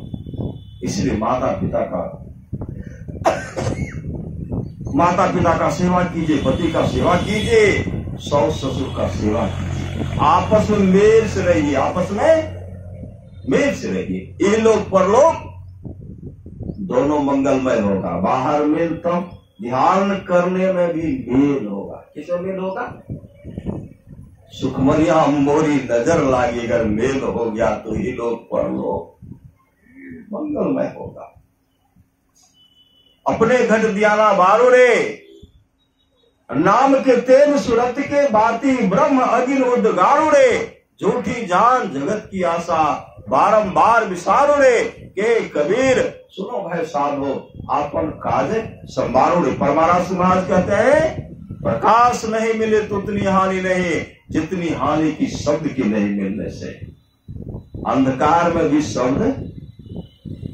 S1: इसलिए माता पिता का सेवा कीजिए, पति का सेवा कीजिए, सास ससुर का सेवा कीजिए। आपस में मेल से रहिए, आपस में मेल से रहिए। ये लोग परलोक दोनों मंगलमय होगा। बाहर मेल तो ध्यान करने में भी मेल होगा। किसमें मेल होगा? सुखमनिया मोरी नजर लागी, अगर मेल हो गया तो ये लोग परलोक मंगलमय होगा। अपने घट दियाना बारो रे, नाम के तेल सुरत के बाती, ब्रह्म अगिन उद्गारो रे। झूठी जान जगत की आशा, बारंबार विसारो रे। के कबीर सुनो भाई साधो, आपन काज संभालो रे। परमारास महाराज कहते हैं, प्रकाश नहीं मिले तो उतनी हानि नहीं, जितनी हानि की शब्द की नहीं मिलने से। अंधकार में भी शब्द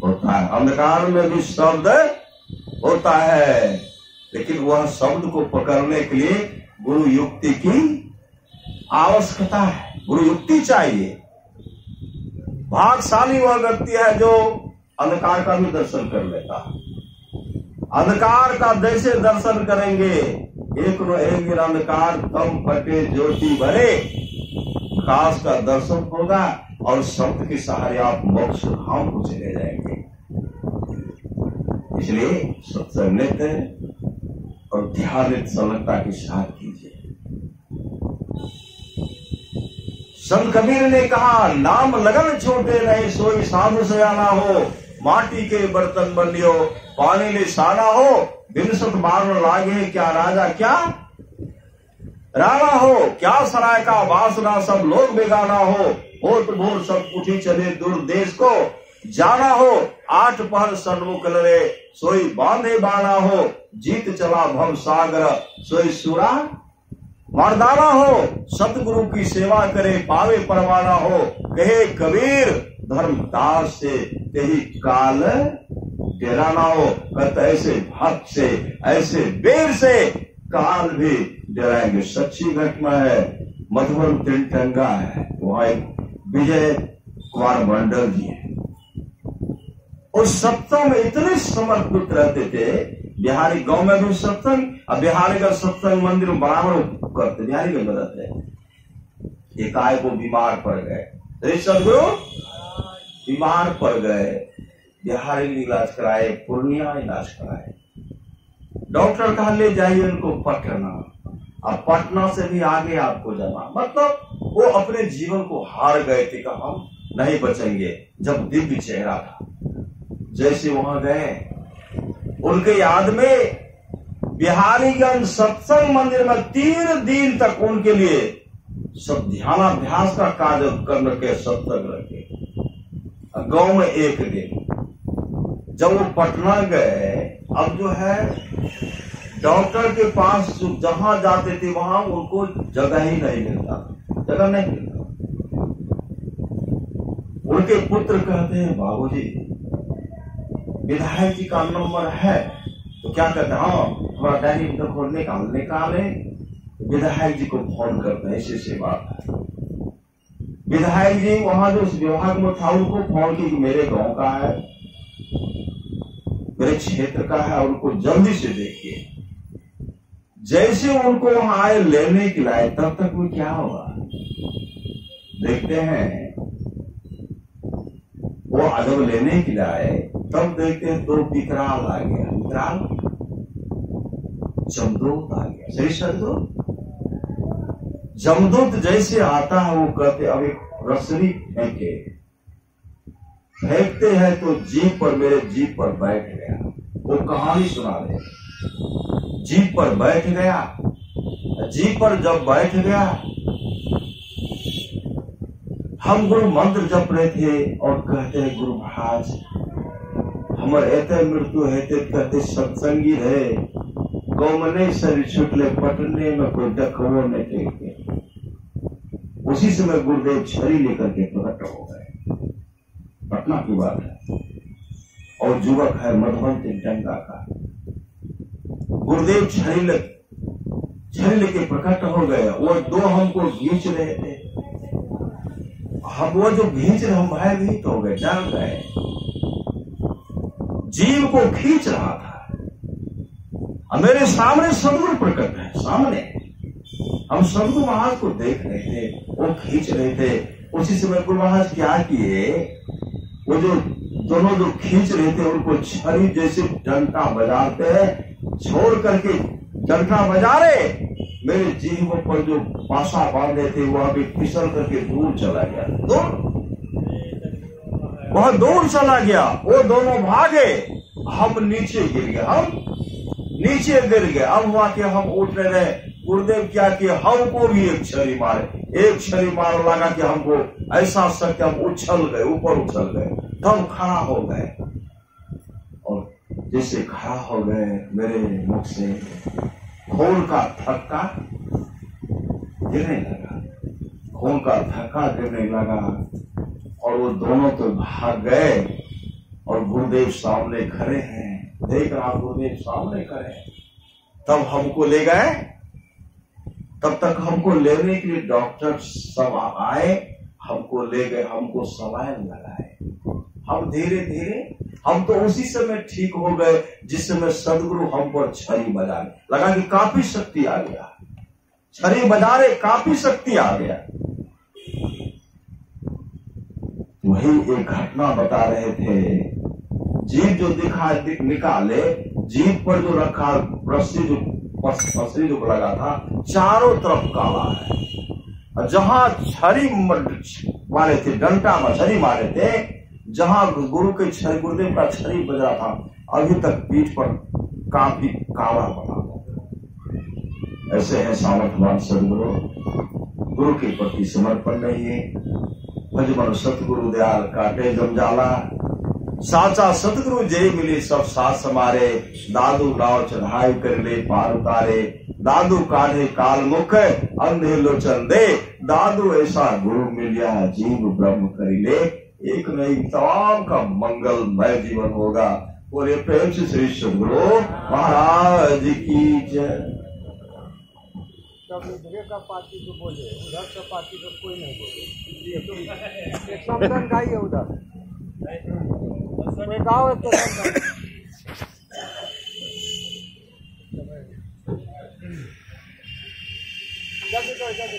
S1: होता है, अंधकार में भी शब्द होता है, लेकिन वह शब्द को पकड़ने के लिए गुरु युक्ति की आवश्यकता है। गुरु युक्ति चाहिए। भाग्यशाली वह व्यक्ति है जो अंधकार का भी दर्शन कर लेता है। अंधकार का जैसे दर्शन करेंगे, एक न एक दिन अंधकार कम फटे ज्योति भरे, प्रकाश का दर्शन होगा और शब्द के सहारे आप मोक्ष धाम को चले जाएंगे। इसलिए सत्संग लेते और ध्यानित सलगता के साथ कीजिए। संत कबीर ने कहा, नाम लगन छोटे नहीं, सोई साधु सयाना हो। माटी के बर्तन बनियो, पानी ले साना हो। बिनसत मारन लागे, क्या राजा क्या राणा हो। क्या सराय का वासना, सब लोग बेगाना हो। होत भोर सब उठी चले, दूर देश को जाना हो। 8 पहर सन्मुख लड़े, सोई बांधे बाना हो। जीत चला भव सागर, सोई सुरा मर्दाना हो। सतगुरु की सेवा करे, पावे परवाना हो। कहे कबीर, धर्मदास से यही काल डेराना हो। कहते ऐसे भक्त से, ऐसे बेर से काल भी डराएंगे। सच्ची घटना है, मधुबन तिनटंगा है, वहां एक विजय कुमार मंडल जी है। उस सत्संग में इतने समर्पित रहते थे। बिहारी गांव में भी सत्संग, अब बिहारी का सत्संग मंदिर बराबर करते, बिहारी में रहते हैं। एक आय को बीमार पड़ गए, सदगुरु बीमार पड़ गए, बिहारी में इलाज कराए, पूर्णिया इलाज कराए। डॉक्टर कहा ले जाइए उनको पटना। अब पटना से भी आगे आपको जाना, मतलब वो अपने जीवन को हार गए थे कि हम नहीं बचेंगे। जब दिव्य चेहरा था, जैसे वहां गए, उनके याद में बिहारीगंज सत्संग मंदिर में 3 दिन तक उनके लिए सब ध्यानाभ्यास का कार्य करने के सत्संग रखे। गांव में 1 दिन जब वो पटना गए, अब जो है डॉक्टर के पास जहां जाते थे वहां उनको जगह ही नहीं मिलता, जगह नहीं मिलता। उनके पुत्र कहते हैं, बाबूजी विधायक जी का नंबर है, तो क्या कहते हैं, हाँ हमारा डायरी निकाले, विधायक जी को फोन करते हैं, ऐसी बात है। विधायक जी वहां जो उस विभाग में था उनको फोन की, मेरे गांव का है, मेरे क्षेत्र का है, उनको जल्दी से देखिए। जैसे उनको वहां आए लेने के लाए, तब तक वो क्या हुआ देखते हैं। वो जब लेने के लिए आए तब देखते हैं 2 विकराल आ गया, विकराल जमदूत आ गया। सही शब्द, जमदूत जैसे आता है वो कहते अब एक रसरी फेंकते हैं तो जीप पर, मेरे जीप पर बैठ गया। वो कहानी सुना रहे, जीप पर बैठ गया। जीप पर जब बैठ गया, हम गुरु मंत्र जप रहे थे और कहते हैं, गुरु महाराज हमर एते मृत्यु हेते कहते सत्संगी रहे, गौमने शरीर छुटले पटने में कोई डकवो नहीं टेके। उसी समय गुरुदेव छड़ी लेकर के प्रकट हो गए। पटना की बात है, और युवक है मधुबन डंगा का। गुरुदेव छड़ी लेके प्रकट हो गए। वो 2 हमको खींच रहे थे, हम वो जो खींच रहे, हम भयभीत हो गए, डर गए। जीव को खींच रहा था, मेरे सामने सदगुरु प्रकट है, सामने हम सदगुरु महाराज को देख रहे थे, वो खींच रहे थे। उसी समय गुरु महाराज क्या किए, वो जो दोनों जो खींच रहे थे उनको छड़ी जैसे डंटा बजाते हैं, छोड़ करके डंटा बजा रहे, मेरे जीव पर जो पासा बांधे थे वो अभी फिसल करके दूर चला गया, बहुत दूर चला गया। वो दोनों भागे, हम नीचे गिर गए, अब हुआ कि हम उठ रहे। गुरुदेव क्या किया, हमको भी एक छड़ी मार लगा कि हमको ऐसा शक्ति, हम उछल गए, ऊपर उछल गए, तब खड़ा हो गए। और जैसे खड़ा हो गए, मेरे मुख से खून का थक्का गिरने लगा, और वो दोनों तो भाग गए। और गुरुदेव सामने खड़े हैं, देख रहा गुरुदेव सामने खड़े हैं। तब हमको ले गए, तब तक हमको लेने के लिए डॉक्टर सब आए, हमको ले गए, हमको सलाइन लगाए। हम धीरे धीरे, हम तो उसी समय ठीक हो गए जिस समय सदगुरु हम पर छड़ी बजाने लगा कि काफी शक्ति आ गया, छड़ी बजा रहे, काफी शक्ति आ गया। वही एक घटना बता रहे थे, जीभ जो निकाले, जीभ पर जो रखा रस्सी जो पसरी जो लगा था, चारों तरफ काला है। और जहां छड़ी मारे थे, डंटा में छड़ी मारे थे, जहां गुरु के छड़ी, गुरुदेव का छड़ी बजा था, अभी तक पीठ पर काफी काला बना। ऐसे है सामर्थवान सदगुरु, गुरु के प्रति समर्पण नहीं है। भजमन सतगुरु दयाल काटे जमजाला, साचा सतगुरु जय मिले सब साथ समारे। दादू नाव चढ़ाई कर ले पार उतारे, दादू काढ़े काल मुख अंधे लोचन दे। दादू ऐसा गुरु मिलिया जीव ब्रह्म करी ले। एक नहीं तमाम का मंगलमय जीवन होगा। और ये प्रेम से श्री सदगुरु महाराज की जय।
S3: इधर का पार्टी जो बोले, उधर का पार्टी तो कोई नहीं बोले। एक समझन गाइए उधर, गाँव है तो जल्दी